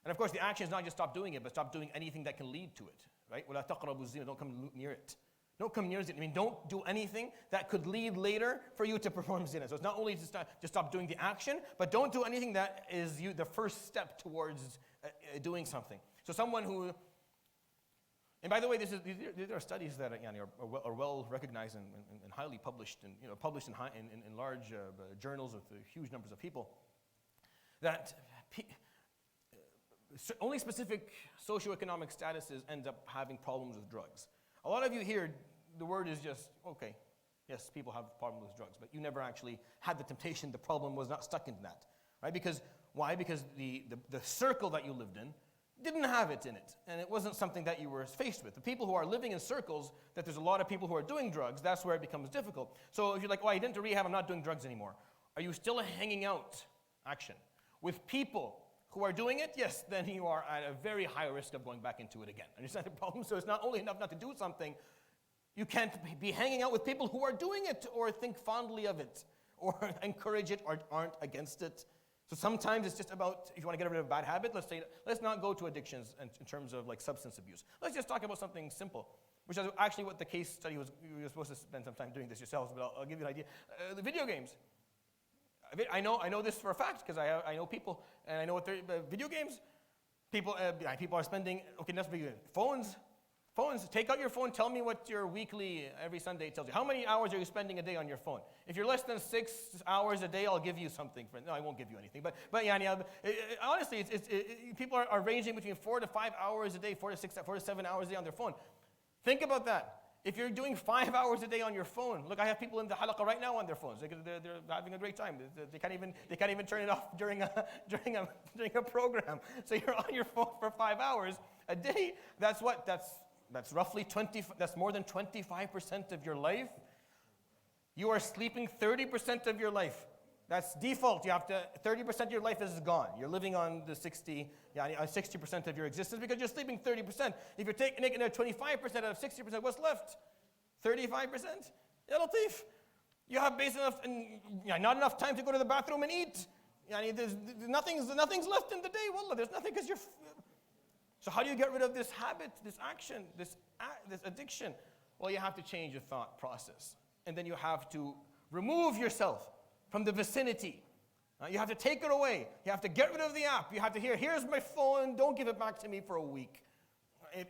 and of course the action is not just stop doing it, but stop doing anything that can lead to it. Right? وَلَا تَقْرَبُوا الزِّنَا. Don't come near it. Don't come near it. I mean, don't do anything that could lead later for you to perform zina. So it's not only to stop doing the action, but don't do anything that is the first step towards doing something. So someone who, and by the way, these are studies that are well recognized and highly published, and published in large journals with huge numbers of people, that only specific socioeconomic statuses end up having problems with drugs. A lot of you here, the word is just, okay, yes, people have problems with drugs, but you never actually had the temptation. The problem was not stuck in that, right? Because, why? Because the circle that you lived in didn't have it in it, and it wasn't something that you were faced with. The people who are living in circles, that there's a lot of people who are doing drugs, that's where it becomes difficult. So if you're like, I didn't do rehab, I'm not doing drugs anymore. Are you still hanging out, action, with people who are doing it? Yes, then you are at a very high risk of going back into it again. Understand the problem? So it's not only enough not to do something, you can't be hanging out with people who are doing it or think fondly of it or encourage it or aren't against it. So sometimes it's just about, if you want to get rid of a bad habit, let's not go to addictions in terms of like substance abuse. Let's just talk about something simple, which is actually what the case study was. You were supposed to spend some time doing this yourselves, but I'll give you an idea. The video games. I know this for a fact because I know people, and I know what they're video games. People are spending. Okay, that's video games. Phones. Take out your phone. Tell me what your weekly, every Sunday tells you. How many hours are you spending a day on your phone? If you're less than 6 hours a day, I'll give you something. No, I won't give you anything. But honestly, people are ranging between 4 to 5 hours a day, 4 to 7 hours a day on their phone. Think about that. If you're doing 5 hours a day on your phone, look, I have people in the halaqah right now on their phones. They're having a great time. They can't even turn it off during a program. So you're on your phone for 5 hours a day. That's what? That's roughly 20. That's more than 25% of your life. You are sleeping 30% of your life. That's default. 30% of your life is gone. You're living on the 60% of your existence because you're sleeping 30%. If you're taking another 25% out of 60%, what's left? 35%? Ya Latif. You have not enough time to go to the bathroom and eat. Nothing's left in the day. Wallah, there's nothing because you're. So how do you get rid of this habit, this action, this addiction? Well, you have to change your thought process. And then you have to remove yourself from the vicinity You have to take it away. You have to get rid of the app. You have to here's my phone, don't give it back to me for a week.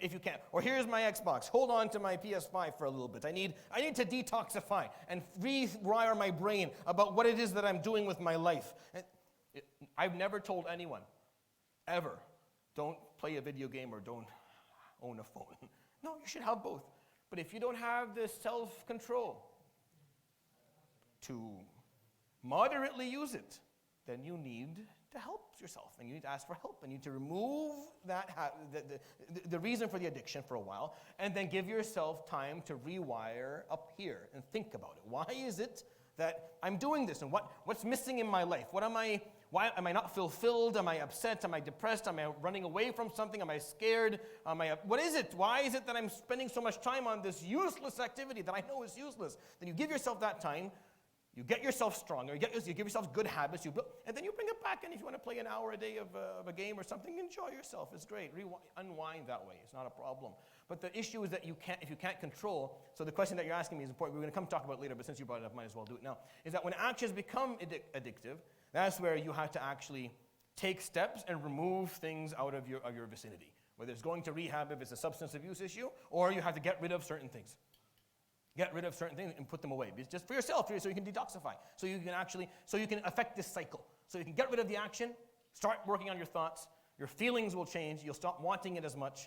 If you can. Or here's my Xbox. Hold on to my PS5 for a little bit. I need to detoxify and rewire my brain about what it is that I'm doing with my life. I've never told anyone, ever, don't play a video game or don't own a phone. No, you should have both. But if you don't have the self-control to moderately use it, then you need to help yourself, and you need to ask for help, and you need to remove the reason for the addiction for a while, and then give yourself time to rewire up here and think about it. Why is it that I'm doing this, and what's missing in my life? Why am I not fulfilled? Am I upset? Am I depressed? Am I running away from something? Am I scared? What is it? Why is it that I'm spending so much time on this useless activity that I know is useless? Then you give yourself that time. You get yourself stronger, you give yourself good habits, and then you bring it back. And if you want to play an hour a day of a game or something, enjoy yourself. It's great. Unwind that way. It's not a problem. But the issue is that if you can't control, so the question that you're asking me is important. We're going to come talk about it later, but since you brought it up, might as well do it now. Is that when actions become addictive, that's where you have to actually take steps and remove things out of your vicinity. Whether it's going to rehab if it's a substance abuse issue, or you have to get rid of certain things. Get rid of certain things and put them away. It's just for yourself, so you can detoxify. So you can affect this cycle. So you can get rid of the action, start working on your thoughts, your feelings will change, you'll stop wanting it as much.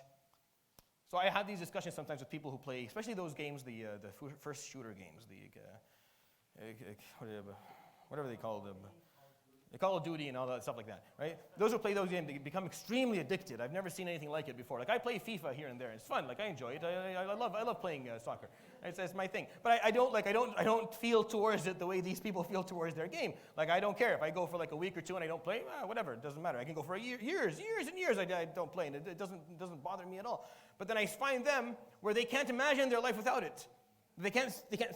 So I have these discussions sometimes with people who play, especially those games, the first shooter games, whatever they call them. Call of Duty and all that stuff like that, right? Those who play those games, they become extremely addicted. I've never seen anything like it before. Like I play FIFA here and there. It's fun. Like I enjoy it. I love playing soccer. It's my thing. But I don't feel towards it the way these people feel towards their game. Like I don't care if I go for like a week or two and I don't play. Whatever, it doesn't matter. I can go for years and years. I don't play, and it doesn't bother me at all. But then I find them where they can't imagine their life without it. They can't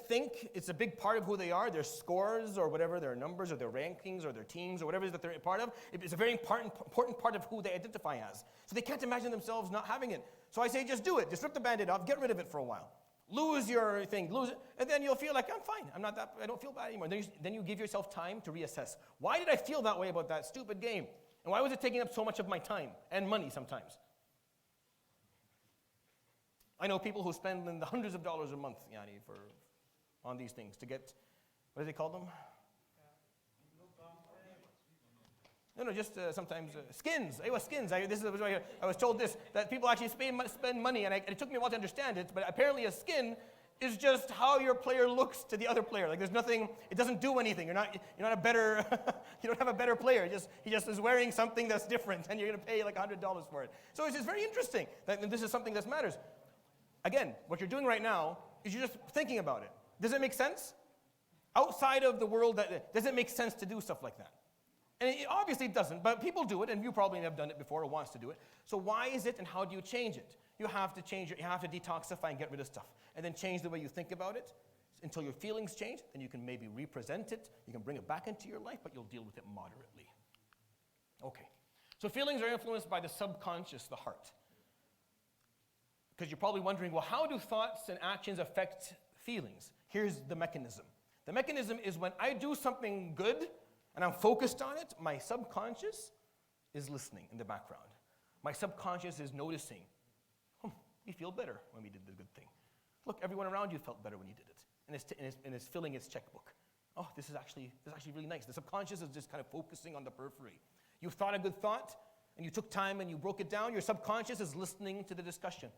think. It's a big part of who they are. Their scores or whatever, their numbers or their rankings or their teams or whatever it is that they're a part of. It's a very important part of who they identify as. So they can't imagine themselves not having it. So I say just do it. Just rip the Band-Aid off. Get rid of it for a while. Lose your thing. Lose it. And then you'll feel like, I'm fine. I don't feel bad anymore. Then you give yourself time to reassess. Why did I feel that way about that stupid game? And why was it taking up so much of my time and money sometimes? I know people who spend in the hundreds of dollars a month, on these things to get, what do they call them? No, just sometimes skins. It was skins. I was told this, that people actually spend money, and it took me a while to understand it, but apparently a skin is just how your player looks to the other player. Like there's nothing, it doesn't do anything. You're not a better, you don't have a better player. He just is wearing something that's different, and you're going to pay like $100 for it. So it's just very interesting that this is something that matters. Again, what you're doing right now is you're just thinking about it. Does it make sense? Outside of the world, does it make sense to do stuff like that? And it obviously doesn't, but people do it, and you probably have done it before or wants to do it. So why is it, and how do you change it? You have to change it. You have to detoxify and get rid of stuff, and then change the way you think about it until your feelings change. Then you can maybe represent it. You can bring it back into your life, but you'll deal with it moderately. Okay. So feelings are influenced by the subconscious, the heart. Because you're probably wondering, well, how do thoughts and actions affect feelings? Here's the mechanism. The mechanism is when I do something good and I'm focused on it, my subconscious is listening in the background. My subconscious is noticing, we feel better when we did the good thing. Look, everyone around you felt better when you did it. And it's filling its checkbook. Oh, this is actually really nice. The subconscious is just kind of focusing on the periphery. You thought a good thought, and you took time and you broke it down. Your subconscious is listening to the discussion.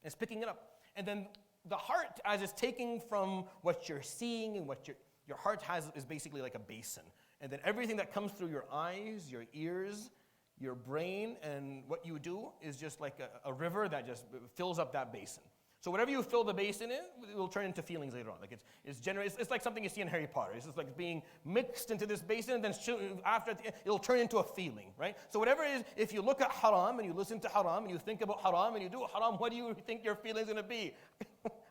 It's picking it up. And then the heart, as it's taking from what you're seeing and what your heart has, is basically like a basin. And then everything that comes through your eyes, your ears, your brain, and what you do is just like a river that just fills up that basin. So whatever you fill the basin in, it will turn into feelings later on. Like it's like something you see in Harry Potter. It's just like being mixed into this basin, and then after it'll turn into a feeling, right? So whatever it is, if you look at haram and you listen to haram and you think about haram and you do haram, what do you think your feeling is going to be?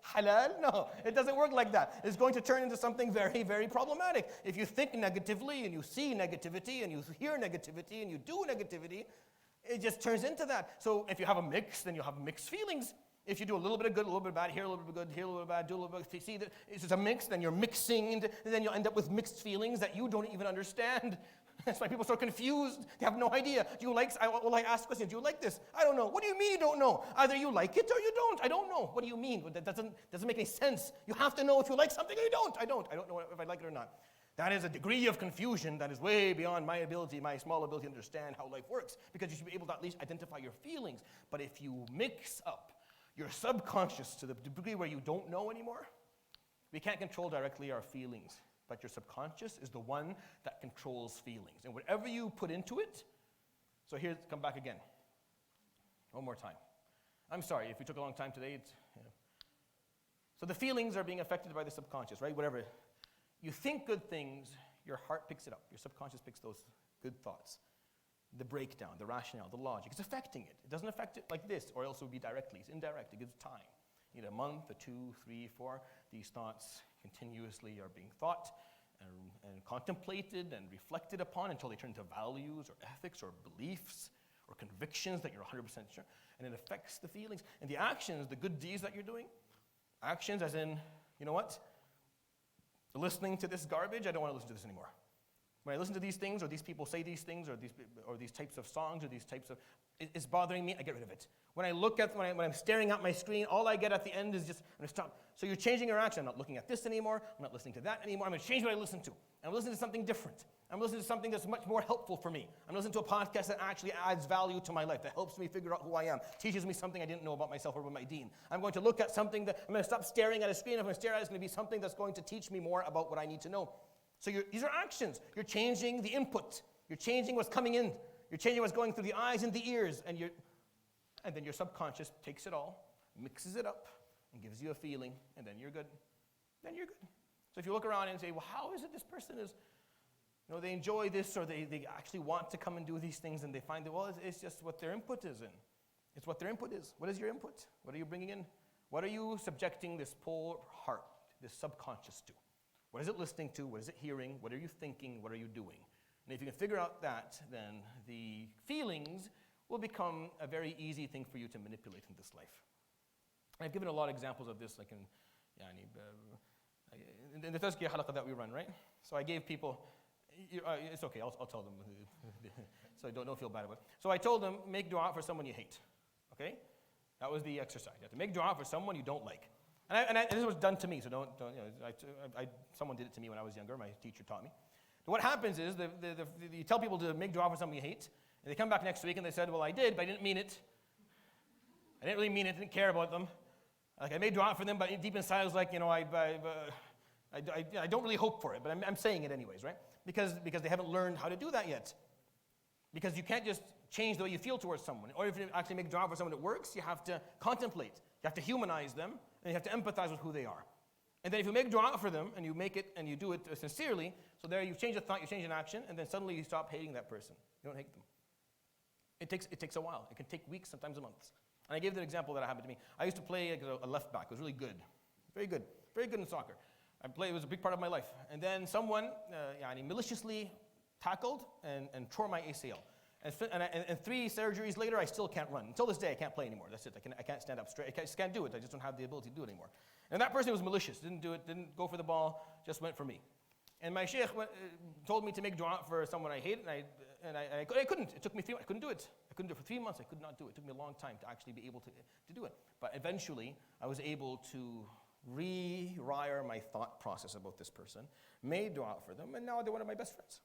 Halal? No, it doesn't work like that. It's going to turn into something very, very problematic. If you think negatively and you see negativity and you hear negativity and you do negativity, it just turns into that. So if you have a mix, then you'll have mixed feelings. If you do a little bit of good, a little bit of bad, here a little bit of good, here a little bit of bad, do a little bit of, see that it's just a mix, then you're mixing, and then you'll end up with mixed feelings that you don't even understand. That's why people are so confused. They have no idea. Do you like, I ask questions, do you like this? I don't know. What do you mean you don't know? Either you like it or you don't. I don't know. What do you mean? That doesn't make any sense. You have to know if you like something or you don't. I don't know if I like it or not. That is a degree of confusion that is way beyond my ability, my small ability to understand how life works, because you should be able to at least identify your feelings. But if you mix up your subconscious to the degree where you don't know anymore, we can't control directly our feelings, but your subconscious is the one that controls feelings. And whatever you put into it, so here, come back again. One more time. I'm sorry if we took a long time today. So the feelings are being affected by the subconscious, right? Whatever. You think good things, your heart picks it up. Your subconscious picks those good thoughts. The breakdown, the rationale, the logic. It's affecting it. It doesn't affect it like this, or else it would be directly. It's indirect. It gives time. You need a month, a 2, 3, 4. These thoughts continuously are being thought and contemplated and reflected upon until they turn into values or ethics or beliefs or convictions that you're 100% sure. And it affects the feelings. And the actions, the good deeds that you're doing, actions as in, you know what? Listening to this garbage, I don't want to listen to this anymore. When I listen to these things, or these people say these things, or these types of songs, or these types of, it's bothering me, I get rid of it. When I'm staring at my screen, all I get at the end is just, I'm going to stop. So you're changing your action. I'm not looking at this anymore. I'm not listening to that anymore. I'm going to change what I listen to. I'm listening to something different. I'm listening to something that's much more helpful for me. I'm listening to a podcast that actually adds value to my life, that helps me figure out who I am, teaches me something I didn't know about myself or about my deen. I'm going to look at something that, I'm going to stop staring at a screen. I'm going to stare at it. It's going to be something that's going to teach me more about what I need to know. So these are actions. You're changing the input. You're changing what's coming in. You're changing what's going through the eyes and the ears. And then your subconscious takes it all, mixes it up, and gives you a feeling, and then you're good. Then you're good. So if you look around and say, well, how is it this person is, they enjoy this, or they actually want to come and do these things, and they find that, well, it's just what their input is in. It's what their input is. What is your input? What are you bringing in? What are you subjecting this poor heart, this subconscious to? What is it listening to? What is it hearing? What are you thinking? What are you doing? And if you can figure out that, then the feelings will become a very easy thing for you to manipulate in this life. I've given a lot of examples of this, like in the Tazkiyah halaqah that we run, right? So I gave people, it's okay, I'll tell them, so don't feel bad about it. So I told them, make dua for someone you hate, okay? That was the exercise. You have to make dua for someone you don't like. And this was done to me, so someone did it to me when I was younger. My teacher taught me. So what happens is you tell people to make dua for someone you hate, and they come back next week and they said, well, I did, but I didn't mean it. I didn't really mean it. I didn't care about them. Like, I made dua for them, but deep inside I was like, I don't really hope for it, but I'm saying it anyways, right? Because they haven't learned how to do that yet. Because you can't just change the way you feel towards someone. Or if you actually make dua for someone that works, you have to contemplate. You have to humanize them, and you have to empathize with who they are. And then if you make dua for them, and you make it, and you do it sincerely, so there you change a thought, you change an action, and then suddenly you stop hating that person. You don't hate them. It takes a while. It can take weeks, sometimes months. And I gave the example that happened to me. I used to play a left back. It was really good. Very good in soccer. It was a big part of my life. And then someone maliciously tackled and tore my ACL. And 3 surgeries later, I still can't run. Until this day, I can't play anymore. That's it. I can't stand up straight. I just can't do it. I just don't have the ability to do it anymore. And that person was malicious. Didn't do it. Didn't go for the ball. Just went for me. And my sheikh told me to make dua for someone I hate, and I couldn't. It took me 3 months. I couldn't do it. I couldn't do it for 3 months. I could not do it. It took me a long time to actually be able to do it. But eventually, I was able to rewire my thought process about this person, made dua for them, and now they're one of my best friends.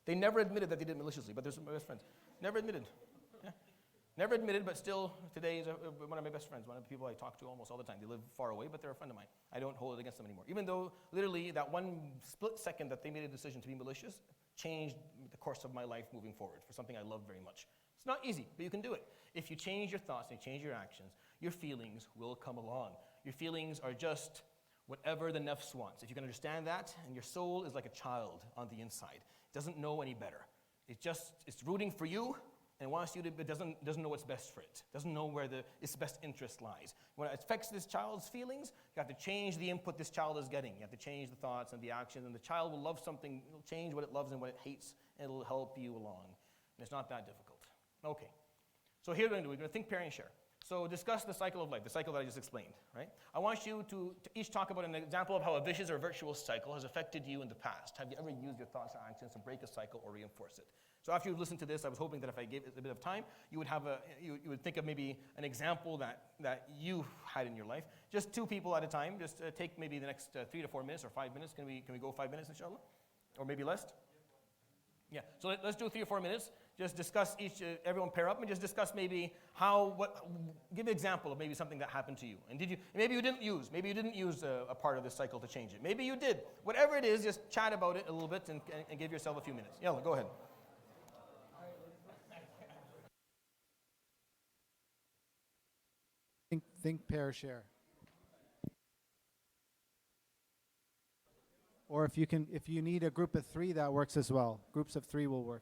They never admitted that they did it maliciously, but they're my best friends. Never admitted. Yeah. Never admitted, but still today is one of my best friends, one of the people I talk to almost all the time. They live far away, but they're a friend of mine. I don't hold it against them anymore. Even though literally that one split second that they made a decision to be malicious changed the course of my life moving forward for something I love very much. It's not easy, but you can do it. If you change your thoughts and you change your actions, your feelings will come along. Your feelings are just whatever the nafs wants. If you can understand that, and your soul is like a child on the inside. It doesn't know any better. It's rooting for you and wants you to, but doesn't know what's best for it. Doesn't know where its best interest lies. When it affects this child's feelings, you have to change the input this child is getting. You have to change the thoughts and the actions, and the child will love something. It'll change what it loves and what it hates, and it'll help you along. And it's not that difficult. Okay. So here we're going to do, we're going to think, pair, and share. So discuss the cycle of life, the cycle that I just explained, right? I want you to each talk about an example of how a vicious or virtuous cycle has affected you in the past. Have you ever used your thoughts or actions to break a cycle or reinforce it? So after you've listened to this, I was hoping that if I gave it a bit of time, you would have you would think of maybe an example that you had in your life. Just 2 people at a time. Just take maybe the next 3 to 4 minutes or 5 minutes. Can we go 5 minutes, inshallah? Or maybe less? Yeah. So let's do 3 or 4 minutes. Just discuss everyone pair up and just discuss maybe give an example of maybe something that happened to you. And maybe you didn't use a part of this cycle to change it. Maybe you did. Whatever it is, just chat about it a little bit and give yourself a few minutes. Yalla, go ahead. Think, pair, share. Or if you need a group of 3, that works as well. Groups of 3 will work.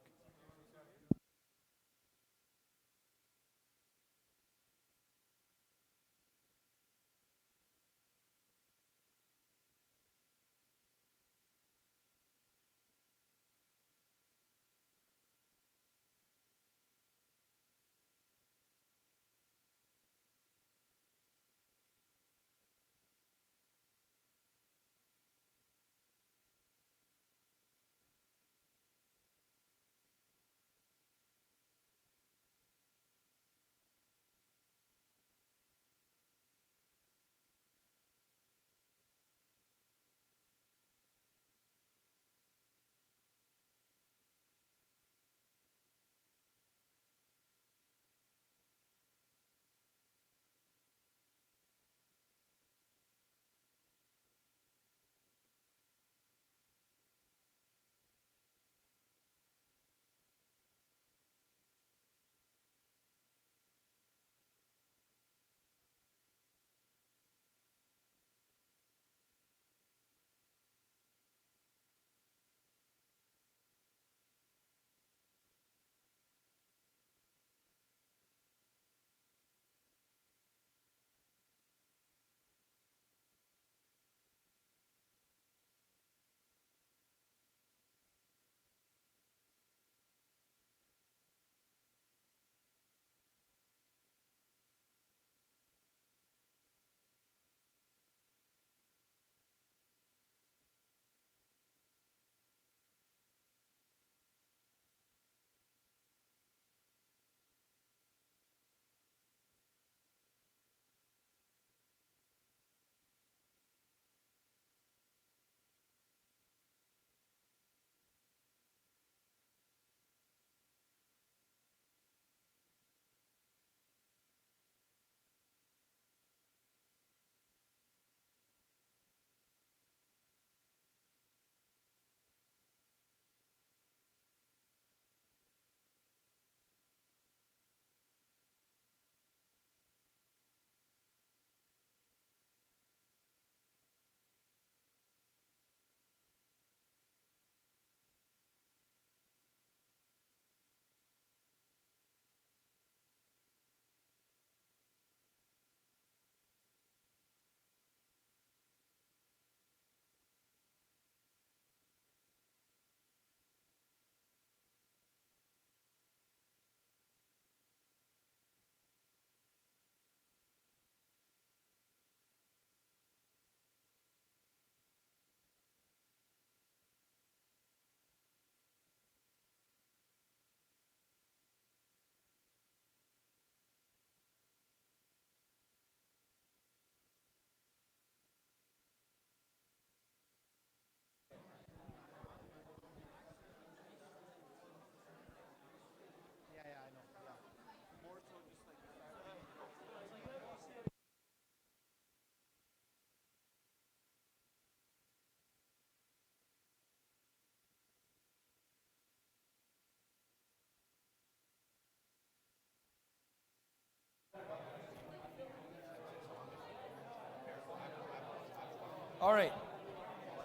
All right.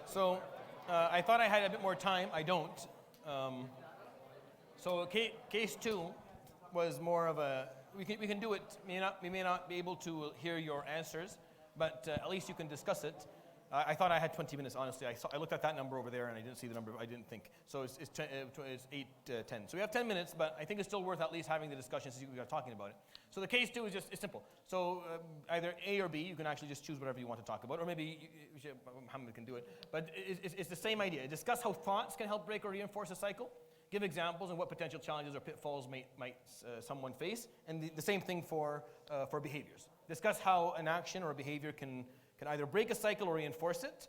So I thought I had a bit more time. I don't. So case 2 was more of a, we can do it. We may not be able to hear your answers, but at least you can discuss it. I thought I had 20 minutes, honestly. I looked at that number over there and I didn't see the number, I didn't think. So it's 8:10. So we have 10 minutes, but I think it's still worth at least having the discussion since we are talking about it. So the case 2 is just, it's simple. So either A or B, you can actually just choose whatever you want to talk about, or maybe Muhammad can do it. But it's the same idea. Discuss how thoughts can help break or reinforce a cycle. Give examples and what potential challenges or pitfalls might someone face. And the same thing for behaviors. Discuss how an action or a behavior can either break a cycle or reinforce it.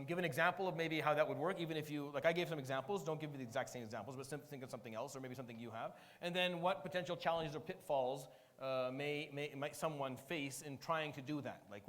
Give an example of maybe how that would work, even if you, like I gave some examples, don't give me the exact same examples, but think of something else or maybe something you have. And then what potential challenges or pitfalls might someone face in trying to do that? Like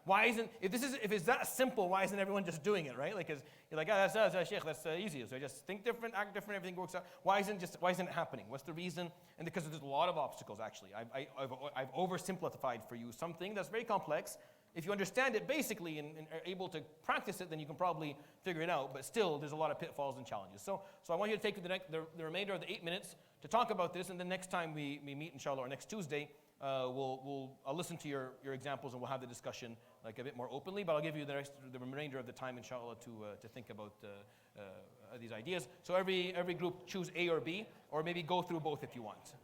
why isn't, if it's that simple, why isn't everyone just doing it, right? Like, you're like, that's Sheikh, that's easy. So just think different, act different, everything works out. Why isn't it happening? What's the reason? And because there's a lot of obstacles, actually. I've oversimplified for you something that's very complex. If you understand it basically and are able to practice it, then you can probably figure it out. But still, there's a lot of pitfalls and challenges. So I want you to take the remainder of the 8 minutes to talk about this. And then next time we meet, inshallah, or next Tuesday, I'll listen to your examples and we'll have the discussion like a bit more openly. But I'll give you the remainder of the time, inshallah, to think about these ideas. So every group choose A or B, or maybe go through both if you want.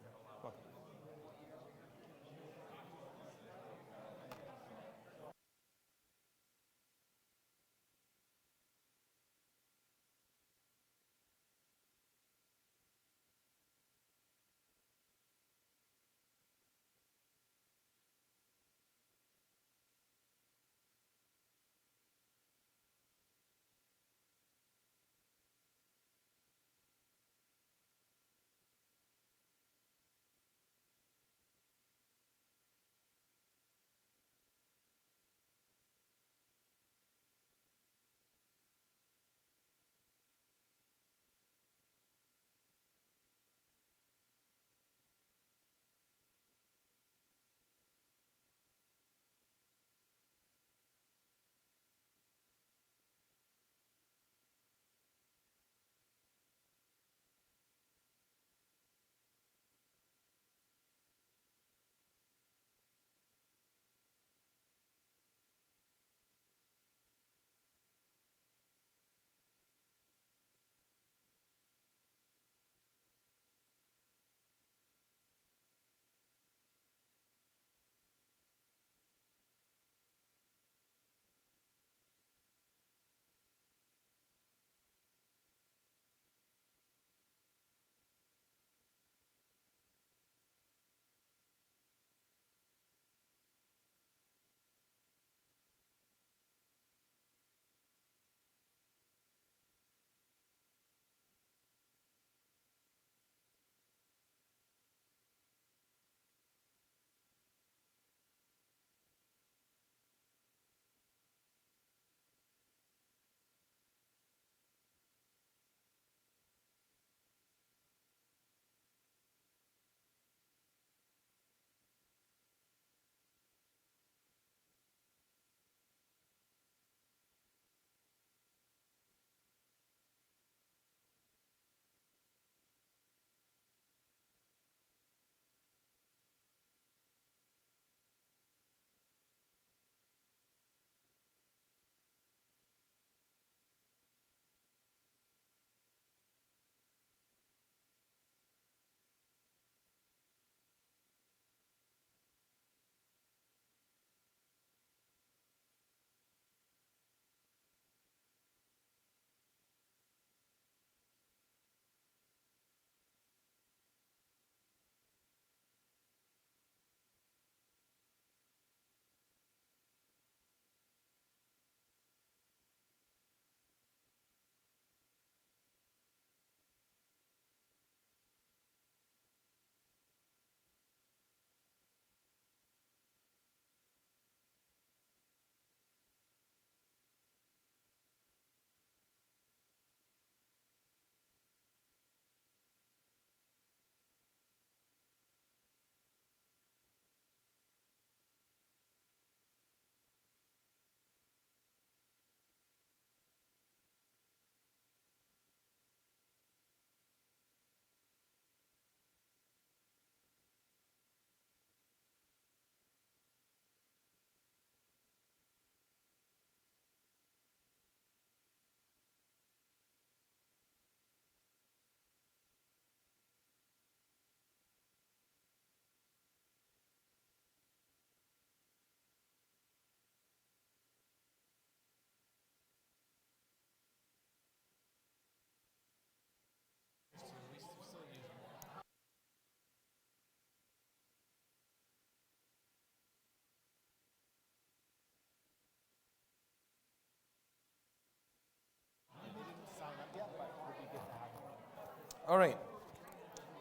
All right.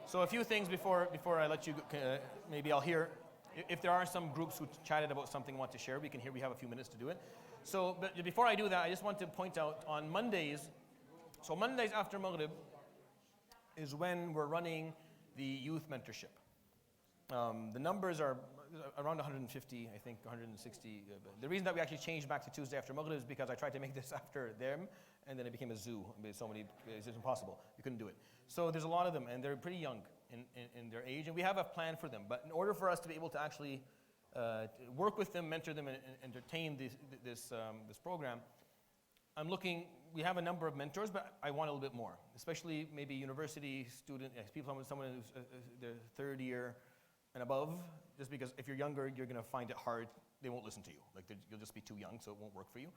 So a few things before I let you go, maybe I'll hear if there are some groups who chatted about something want to share. We can hear. We have a few minutes to do it. So, but before I do that, I just want to point out on Mondays. So Mondays after Maghrib is when we're running the youth mentorship. The numbers are around 150, I think 160. The reason that we actually changed back to Tuesday after Maghrib is because I tried to make this after them, and then it became a zoo. So many, it's impossible. You couldn't do it. So there's a lot of them, and they're pretty young in their age, and we have a plan for them. But in order for us to be able to actually work with them, mentor them, and entertain this program, I'm looking. We have a number of mentors, but I want a little bit more, especially maybe university student, someone who's their third year and above, just because if you're younger, you're going to find it hard. They won't listen to you. Like you'll just be too young, so it won't work for you.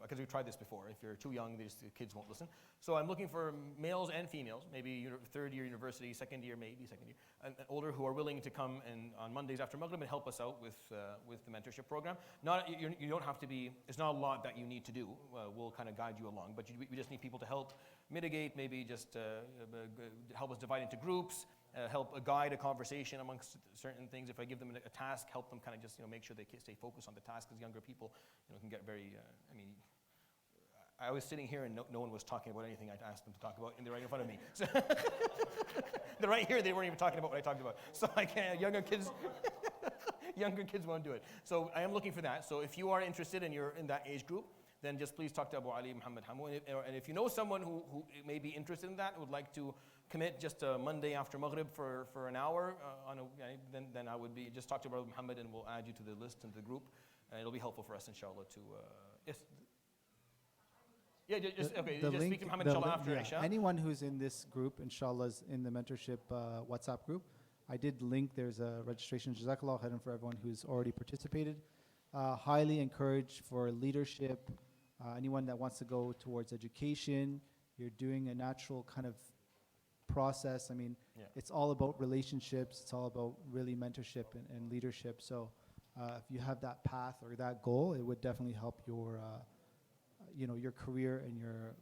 Because we've tried this before. If you're too young, the kids won't listen. So I'm looking for males and females, maybe third year university, second year, and older, who are willing to come and on Mondays after Maghrib and help us out with the mentorship program. You don't have to be. It's not a lot that you need to do. We'll kind of guide you along, but we just need people to help mitigate, maybe just help us divide into groups. Help guide a conversation amongst certain things. If I give them a task, help them kind of just make sure they stay focused on the task, because younger people can get very. I was sitting here and no one was talking about anything I asked them to talk about, and they're right in front of me. So they're right here. They weren't even talking about what I talked about. So I can't. Younger kids won't do it. So I am looking for that. So if you are interested and you're in that age group, then just please talk to Abu Ali Muhammad Hamu. And if you know someone who may be interested in that, would like to commit just a Monday after Maghrib for an hour, then I would just talk to Brother Muhammad, and we'll add you to the list and the group. And it'll be helpful for us, inshallah, to, yes. Yeah, just speak to Muhammad, inshallah, after Isha. Anyone who's in this group, inshallah, is in the mentorship WhatsApp group. I did link, there's a registration, Jazakallah khairan, for everyone who's already participated. Highly encouraged for leadership, anyone that wants to go towards education. You're doing a natural kind of process. It's all about relationships. It's all about really mentorship and leadership. So if you have that path or that goal, it would definitely help your career and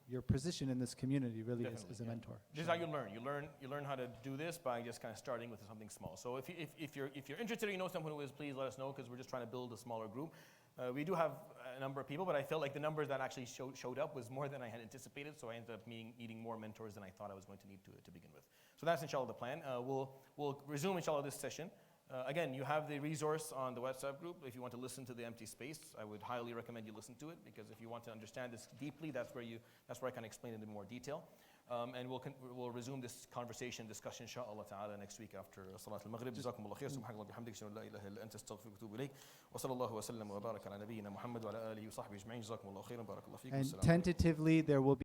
your position in this community, really, as a mentor. This is how you learn. You learn how to do this by just kind of starting with something small. So if you're interested or you know someone who is, please let us know, because we're just trying to build a smaller group. We do have a number of people, but I felt like the numbers that actually showed up was more than I had anticipated, so I ended up needing more mentors than I thought I was going to need to begin with. So that's, inshallah, the plan. We'll resume, inshallah, this session. Again, you have the resource on the WhatsApp group. If you want to listen to the empty space, I would highly recommend you listen to it, because if you want to understand this deeply, that's where I can explain it in more detail. And we'll resume this discussion, inshallah ta'ala, next week after Salat al-Maghrib. جزاكم الله خير. سبحانك اللهم وبحمدك اشهد ان لا اله الا انت استغفرك واتوب اليك. وصلى الله وسلم وبارك على نبينا محمد وعلى اله وصحبه اجمعين. جزاكم الله خيرا. بارك الله فيكم. And tentatively, there will be